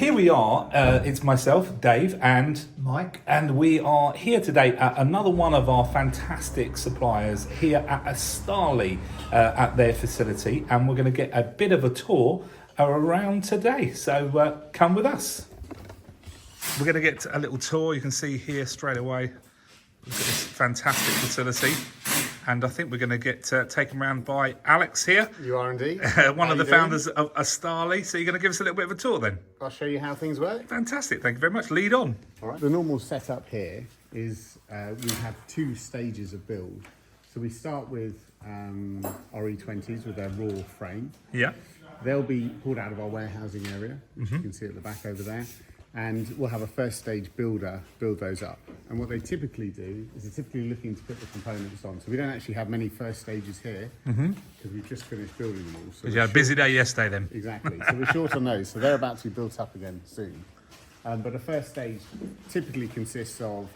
here we are. It's myself, Dave, and Mike. and we are here today at another one of our fantastic suppliers here at Estarli at their facility, and we're going to get a bit of a tour around today. So come with us. We're going to get a little tour. You can see here straight away. We've got this fantastic facility. And I think we're going to get taken around by Alex here. You are indeed. One of the founders of Estarli. So you're going to give us a little bit of a tour then? I'll show you how things work. Fantastic. Thank you very much. Lead on. All right. The normal setup here is we have two stages of build. So we start with our E20s with their raw frame. Yeah. They'll be pulled out of our warehousing area, which you can see at the back over there. And we'll have a first stage builder build those up. And what they typically do is they're typically looking to put the components on. So we don't actually have many first stages here because we've just finished building them all. So You had a busy day yesterday then. Exactly. So we're short on those. So they're about to be built up again soon. But a first stage typically consists of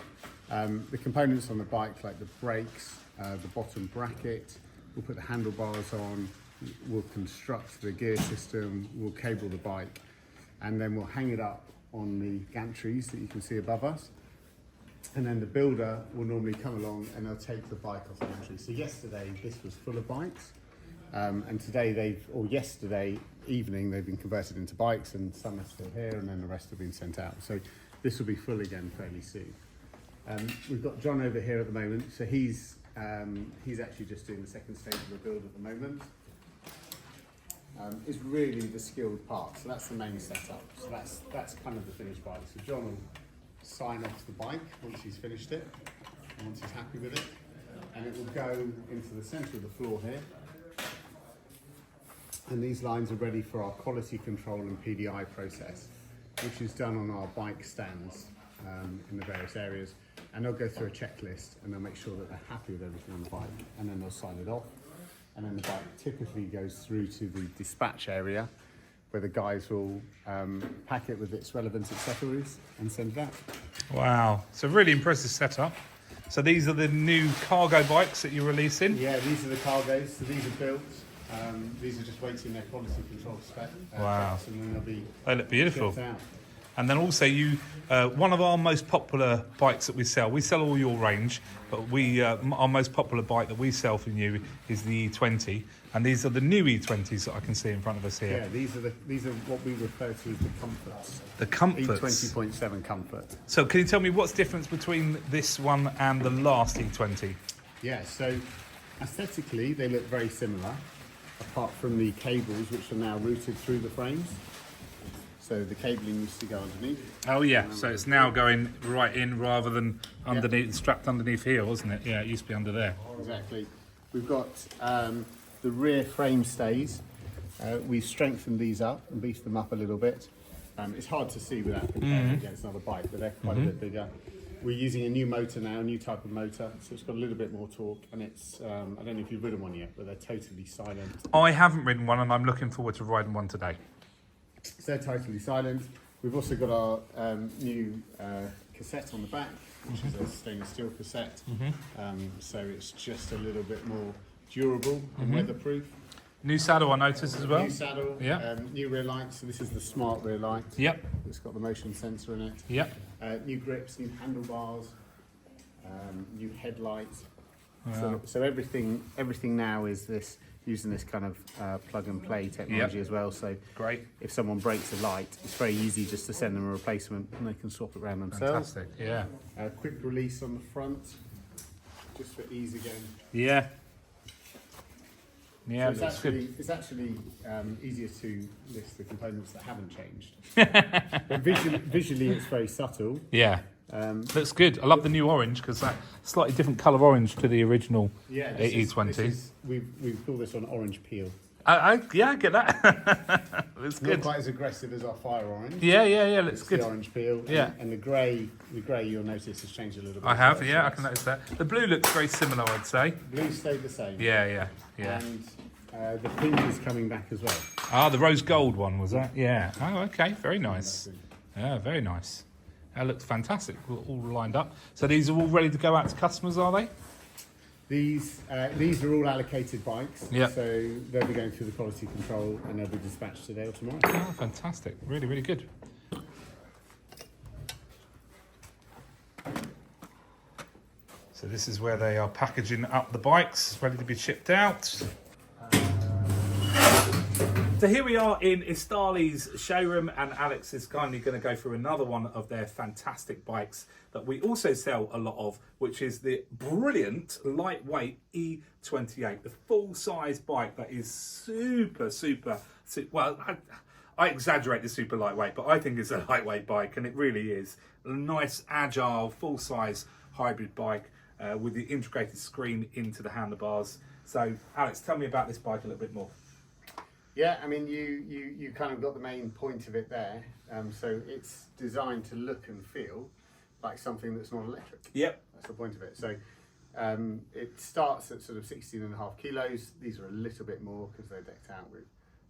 the components on the bike, like the brakes, the bottom bracket. We'll put the handlebars on. We'll construct the gear system. We'll cable the bike, and then we'll hang it up on the gantries that you can see above us. And then the builder will normally come along and they'll take the bike off the gantry. So yesterday this was full of bikes, and today yesterday evening they've been converted into bikes, and some are still here and then the rest have been sent out. So this will be full again fairly soon. We've got John over here at the moment, so he's actually just doing the second stage of the build at the moment. Is really the skilled part, so that's the main setup. So that's kind of the finished bike. So John will sign off the bike once he's finished it, and once he's happy with it, and it will go into the centre of the floor here. And these lines are ready for our quality control and PDI process, which is done on our bike stands in the various areas. And they'll go through a checklist and they'll make sure that they're happy with everything on the bike, and then they'll sign it off. And then the bike typically goes through to the dispatch area where the guys will pack it with its relevant accessories and send it out. Wow. It's a really impressive setup. So these are the new cargo bikes that you're releasing? Yeah, these are the cargos. So these are built. These are just waiting their quality control spec. Wow. And then they'll be They look beautiful. shipped out. And then also one of our most popular bikes that we sell all your range, but our most popular bike that we sell from you is the E20, and these are the new E20s that I can see in front of us here. Yeah, these are what we refer to as the comforts. The comforts. E20.7 comfort. So can you tell me what's the difference between this one and the last E20? Yeah, so aesthetically they look very similar, apart from the cables which are now routed through the frames. So the cabling used to go underneath. Oh yeah, so it's now going right in rather than underneath, strapped underneath here, wasn't it? Yeah, it used to be under there. Exactly. We've got the rear frame stays. We've strengthened these up and beefed them up a little bit. It's hard to see without comparing against another bike, but they're quite a bit bigger. We're using a new motor now, a new type of motor, so it's got a little bit more torque, and it's, I don't know if you've ridden one yet, but they're totally silent. I haven't ridden one, and I'm looking forward to riding one today. So they're totally silent. We've also got our new cassette on the back, which is a stainless steel cassette. So it's just a little bit more durable and weatherproof. New saddle I noticed as well. New saddle, Yeah. New rear light. So this is the smart rear light. Yep. It's got the motion sensor in it. Yep. New grips, new handlebars, new headlights. Wow. So everything now is using this kind of plug and play technology as well. So Great. if someone breaks a light, it's very easy just to send them a replacement and they can swap it around themselves. Fantastic. Yeah. Quick release on the front, just for ease again. Yeah. Yeah, So looks good. it's actually easier to list the components that haven't changed. But visually it's very subtle. Yeah. Looks good. I love the new orange because that slightly different colour orange to the original E20. We call this one orange peel. Yeah, I get that. Looks Not good. quite as aggressive as our fire orange. Yeah, looks It's good. the orange peel. Yeah. And the grey you'll notice has changed a little bit. I have, as well. yeah, I can notice that. The blue looks very similar, I'd say. Blue stayed the same. Yeah. And the pink is coming back as well. Ah, the rose gold one, was that? Yeah. Oh, okay, very nice. Yeah, very nice. That looks fantastic, all lined up. So these are all ready to go out to customers, are they? These are all allocated bikes. Yeah. So they'll be going through the quality control and they'll be dispatched today or tomorrow. Oh, fantastic. Really, really good. So this is where they are packaging up the bikes, ready to be shipped out. So here we are in Estarli's showroom, and Alex is kindly going to go through another one of their fantastic bikes that we also sell a lot of, which is the brilliant lightweight E28, the full-size bike that is super, well, I exaggerate the super lightweight, but I think it's a lightweight bike, and it really is. A nice, agile, full-size hybrid bike with the integrated screen into the handlebars. So, Alex, tell me about this bike a little bit more. Yeah, I mean, you kind of got the main point of it there. So it's designed to look and feel like something that's not electric. Yep. That's the point of it. So it starts at sort of 16.5 kilos. These are a little bit more because they're decked out with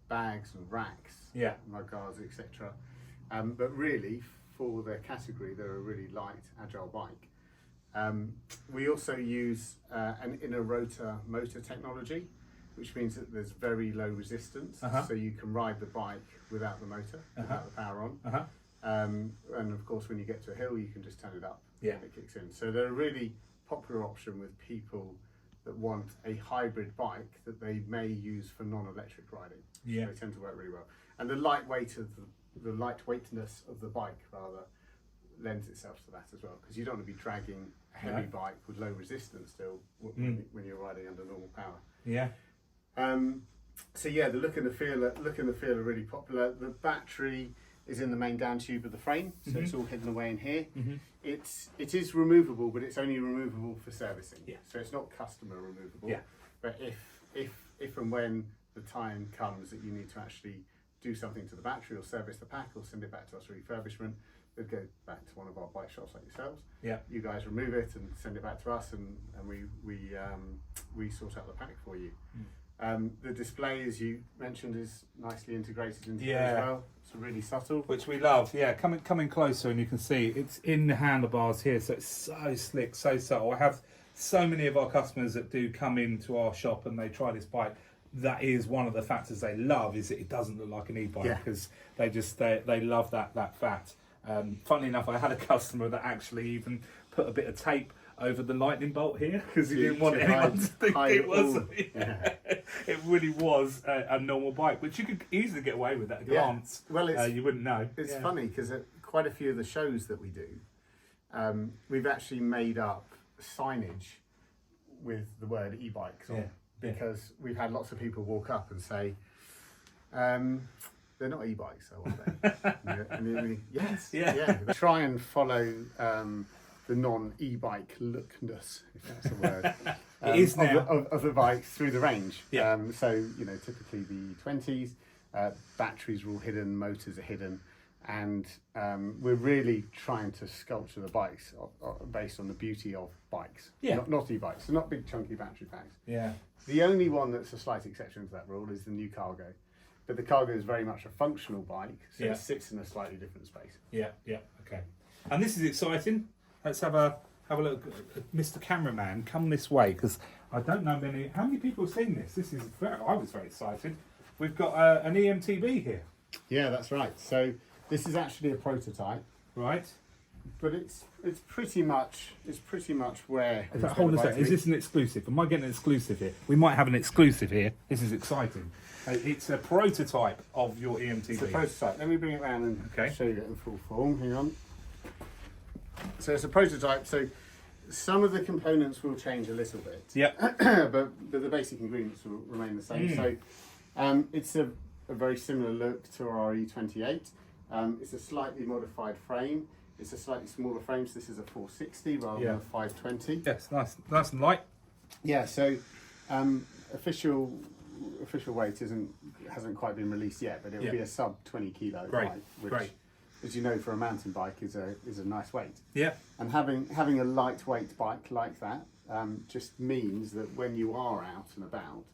bags and racks, yeah, mud guards, etc. But really, for their category, they're a really light, agile bike. We also use an inner rotor motor technology, which means that there's very low resistance, so you can ride the bike without the motor, without the power on. And of course, when you get to a hill, you can just turn it up and it kicks in. So they're a really popular option with people that want a hybrid bike that they may use for non-electric riding. Yeah. So they tend to work really well. And the lightweightness of the bike rather lends itself to that as well, because you don't want to be dragging a heavy bike with low resistance still when you're riding under normal power. Yeah. So yeah, the look and the feel are really popular. The battery is in the main down tube of the frame, so it's all hidden away in here. It is removable, but it's only removable for servicing. Yeah. So it's not customer removable. Yeah. But if and when the time comes that you need to actually do something to the battery or service the pack or send it back to us for refurbishment, they'd go back to one of our bike shops like yourselves. Yeah. You guys remove it and send it back to us, and we sort out the pack for you. The display, as you mentioned, is nicely integrated into it as well. It's really subtle, which we love. Yeah, coming closer, and you can see it's in the handlebars here, so it's so slick, so subtle. I have so many of our customers that do come into our shop and they try this bike. That is one of the factors they love, is that it doesn't look like an e-bike, because they love that fact. Funnily enough, I had a customer that actually even put a bit of tape over the lightning bolt here because he didn't want anyone to think it was. It really was a normal bike, which you could easily get away with at a glance. Well, you wouldn't know. It's funny because at quite a few of the shows that we do, we've actually made up signage with the word e-bikes on, because we've had lots of people walk up and say, they're not e-bikes, though, are they? Yes. Try and follow the non-e-bike lookness, if that's a word, it is now. Of the bikes through the range. Yeah. So, typically the 20s, batteries are all hidden, motors are hidden, and we're really trying to sculpture the bikes based on the beauty of bikes, not e-bikes, so not big chunky battery packs. Yeah. The only one that's a slight exception to that rule is the new Cargo. But the Cargo is very much a functional bike, so it sits in a slightly different space. Yeah, okay. And this is exciting. Let's have a look. Mr. Cameraman, come this way, because I don't know how many people have seen this. This is I was very excited. We've got an EMTB here. Yeah, that's right. So this is actually a prototype, right? But it's pretty much where. Hold on a second. Is this an exclusive? Am I getting an exclusive here? We might have an exclusive here. This is exciting. It's a prototype of your EMTB. It's a prototype. Let me bring it around and show you it in full form. Hang on. So it's a prototype. So some of the components will change a little bit. Yep. but the basic ingredients will remain the same. So it's a very similar look to our E28. It's a slightly modified frame. It's a slightly smaller frame, so this is a 460 rather than a 520. Yes, nice and light. Yeah, so official weight hasn't quite been released yet, but it will be a sub 20 kilo bike, which, as you know, for a mountain bike is a nice weight. Yeah. And having a lightweight bike like that just means that when you are out and about,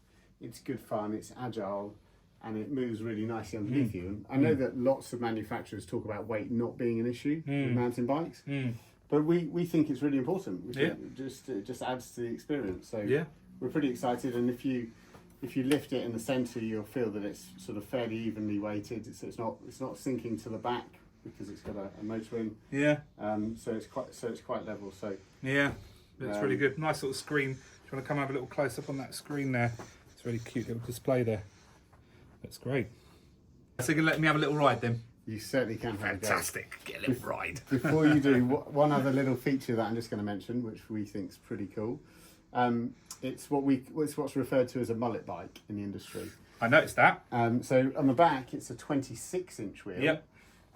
it's good fun, it's agile, and it moves really nicely underneath you. And I know that lots of manufacturers talk about weight not being an issue with mountain bikes, but we think it's really important. We think it just adds to the experience. So we're pretty excited, and if you lift it in the centre, you'll feel that it's sort of fairly evenly weighted. So it's not sinking to the back because it's got a motor in. Yeah. So it's quite level. So Looks really good. Nice little screen. Do you want to come have a little close up on that screen there? It's a really cute little display there. That's great. So you can let me have a little ride then? You certainly can. Fantastic. Get a little ride. Before you do, one other little feature that I'm just going to mention, which we think is pretty cool. It's what's referred to as a mullet bike in the industry. I noticed that. So on the back, it's a 26-inch wheel. Yep.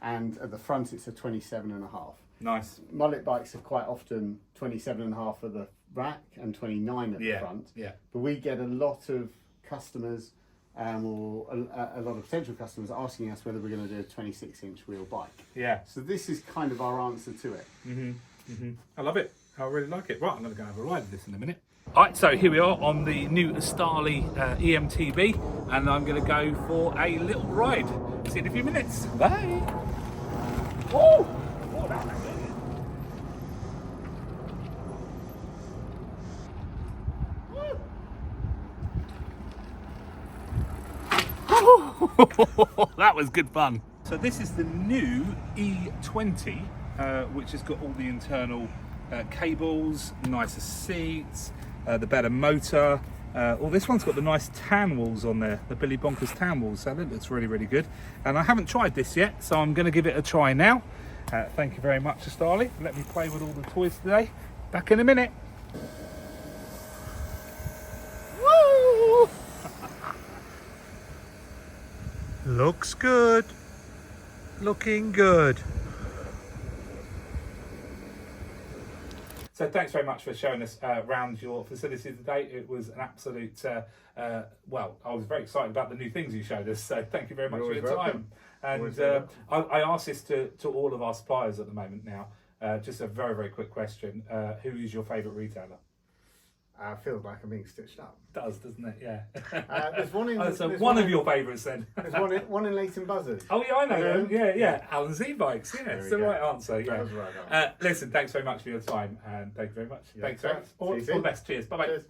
And at the front, it's a 27.5. Nice. Mullet bikes are quite often 27.5 at the rack and 29 at the front. Yeah. But we get a lot of customers or a lot of potential customers asking us whether we're going to do a 26-inch wheel bike. Yeah. So this is kind of our answer to it. I love it. I really like it. Right, I'm going to go have a ride of this in a minute. All right, so here we are on the new Estarli EMTB, and I'm going to go for a little ride. See you in a few minutes. Bye. Oh, that was good. That was good fun. So this is the new E20, which has got all the internal cables, nicer seats, the better motor. Well, this one's got the nice tan walls on there, the Billy Bonkers tan walls, so that looks really, really good. And I haven't tried this yet, so I'm going to give it a try now. Thank you very much, Estarli. Let me play with all the toys today. Back in a minute. Woo! Looks good. Looking good. So thanks very much for showing us around your facility today. It was an absolute, well, I was very excited about the new things you showed us. So thank you very much for your time. And I ask this to all of our suppliers at the moment now. Just a very, very quick question. Who is your favourite retailer? I feel like I'm being stitched up. Does, doesn't it? Yeah. There's one in. So one of your favourites then. There's one in Leighton Buzzard. Oh yeah, I know them. Yeah. Alan's e-bikes. Yeah, it's the go. right answer. Yeah. That was right. Listen, thanks very much for your time, and thank you very much. Yeah, thanks very much. thanks. See you All the soon. best. Cheers. Bye bye. Cheers.